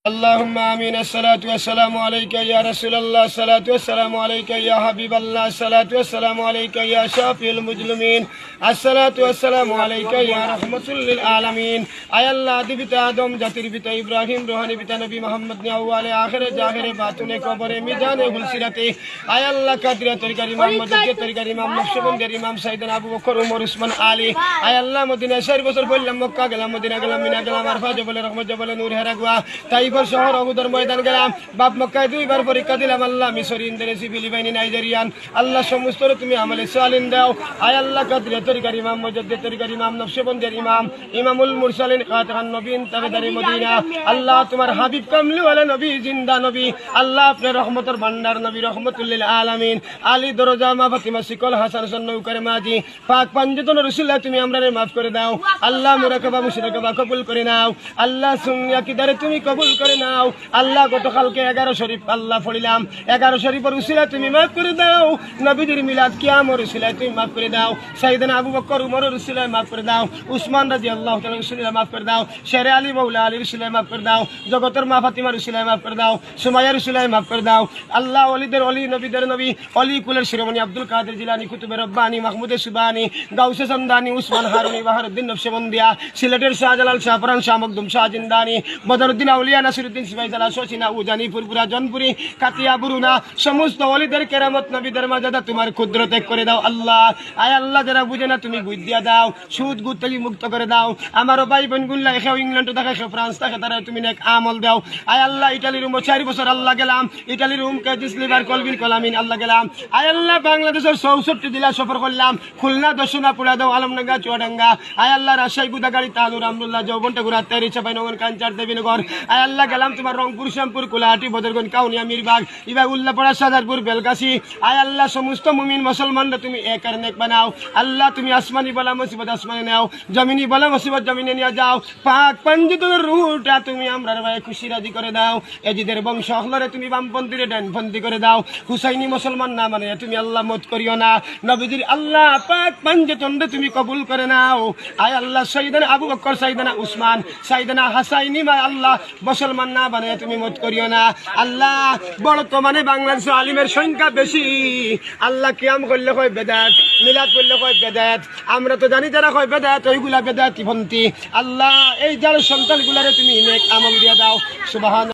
اللهم آمين. الصلاة والسلام عليك يا رسول الله، الصلاة والسلام عليك يا حبيب الله، الصلاة والسلام عليك يا شافي المجرمين، الصلاة والسلام عليك يا رحمة للعالمين. আয় আল্লাহ আদি পিতা আদম, জাতির পিতা ইব্রাহিম, রুহানি পিতা নবী মোহাম্মদ নে আউয়ালে আখিরে জাহিরে বাতুনে কবরে মিজানে হুলসিরাতে আয় আল্লাহ কাদরিয়া তরিকার ইমাম মজকে তরিকার ইমাম নকশবন্দির ইমাম সাইয়েদনা আবু বকর উমর উসমান আলী। আয় আল্লাহ মদিনা 4 বছর বললাম, মক্কা গেলাম, মদিনা গেলাম, মিনা গেলাম, আরফা জবলে রহমত জবলে নূর হেরাগুয়া, তাইফর শহর অহুদর ময়দান গেলাম, বাপ মক্কায় 2 বার পরীক্ষা দিলাম। আল্লাহ মিশর, ইন্দোনেশি, ফিলিপাইনি, নাইজেরিয়ান, আল্লাহ সমস্ত তুমি আমলে সালিন দাও। আয় আল্লাহ কাদরিয়া তরিকার ইমাম মজদ্দে তরিকার ইমাম নকশবন্দির ইমাম ইমামুল মুরসালিন খাতাকান নবীন তাবেদারে মদিনা। আল্লাহ তোমার হাবিব কামলি ওয়ালা নবী, জিন্দা নবী, আল্লাহ আপনার রহমতের ভান্ডার নবী রহমতুল লিল আলামিন। আলী দরজা মা ফাতিমা সিকল হাসান সন্নৌকার মাজি পাক পাঞ্জতন রাসূলুল্লাহ তুমি আমরারে maaf করে দাও। আল্লাহ মুরাকাবা মুশরিকাবা কবুল করে নাও। আল্লাহ সুন্নিয়া কিদারে তুমি কবুল করে নাও। আল্লাহ গতকালকে 11 শরীফ আল্লাহ পড়িলাম, 11 শরীফের উসিলা তুমি maaf করে দাও। নবীদের মিলাদ কিয়ামর উসিলা তুমি maaf করে দাও। সাইয়েদনা আবু বকর উমরের উসিলা maaf করে দাও। উসমান রাদিয়াল্লাহু তাআলা উসিলা maaf করে দাও। শেরে আলী মাওলা আলীর উসিলা maaf করে দাও। জগতের মা ফাতিমার উসিলা maaf করে দাও। সুমাইয়ার উসিলা maaf করে দাও। আল্লাহ ওলিদের ওলি, নবীদের নবী, অলি কুলের শিরোমণি আব্দুল কাদের জিলানী, কুতুবে রব্বানী, মাহমুদে সুবানী, গাউসে সামদানি, উসমান হারুনি, বাহারউদ্দিন নকশবন্দিয়া, সিলেটের শাহজালাল, শাহপরান, শাহ মখদুম, শাহ জিন্দানি, বদরউদ্দিন আউলিয়া, নাসিরউদ্দিন সিপাহীজলা, শোচিনা, উজানি, ফুরপুরা, জনপুরি, কাতিয়া, বুরুনা, সমস্ত ওলিদের কেরামত নবীদের মাজাদা তোমার কুদরতে করে দাও। আল্লাহ আয় আল্লাহ যারা বুঝে না তুমি বুঝিয়া দাও, সুদ গুদ থেকে মুক্ত করে দাও। আমারও ভাই বোনগুল্লা এখানে ইংল্যান্ডে থাকে, ফ্রান্স থাকে, তারা তুমি নেক আমল দাও। আয় আল্লাহ ইটালির রুম 4 বছর আল্লাহ গেলাম, ইটালির রুম কেজিস লিভার কলবিন কলামিন আল্লাহ গেলাম। আয় আল্লাহ বাংলাদেশের 64 জেলা সফর করলাম, খুলনা, দর্শনা, পুরাদাও, আলমডাঙ্গা, চুয়াডাঙ্গা। আয় আল্লাহ রাজশাহী, গুদাগাড়ি, তানুর, আমরুল্লাহ, যৌবনটা গুড়া, তেরি, চাপাইনগর, কাঞ্চার, দেবীনগর। আয় আল্লাহ গেলাম তোমার রংপুর, শ্যামপুর, কোলাহাটি, বদরগঞ্জ, কাউনিয়া, মিরবাগ, ইবাগ, উল্লাপাড়া, সাজারপুর, বেলগাছি। আয় আল্লাহ সমস্ত মুমিন মুসলমানরা তুমি এক আর নেক বানাও। আল্লাহ তুমি আসমানি বলা মুসিবত আসমানে নাও, জমিনি বলা মুসিবত জমিনে নিয়ে যাও। পাক পঞ্জিতের রুহটা তুমি আমরার ভাই খুশি রাজি করে দাও। এজিদের বংশ হলরে তুমি বামপন্থীরে ডানপন্থী করে দাও। হুসাইনি মুসলমান না মানে তুমি আল্লাহ মত করিও না। নবীজির আল্লাহ পাক পঞ্জতন্ডে তুমি কবুল করে নাও। আয় আল্লাহ সাইয়েদনা আবু বকর, সাইয়েদনা উসমান, সাইয়েদনা হাসাইনি মা আল্লাহ মুসলমান না বানায় তুমি মত করিও না। আল্লাহ বর্তমানে বাংলাদেশের আলিমের সংখ্যা বেশি। আল্লাহ কিয়াম করলে কয় বেদাত, মিলাদ করলে কয় বেদাত। আমরা তো জানি যারা কয় বেদাত ওইগুলা বেদাতি পন্থী। আল্লাহ এই যার সন্তানগুলারে তুমি নেক আমল দিয়া দাও। সুবহান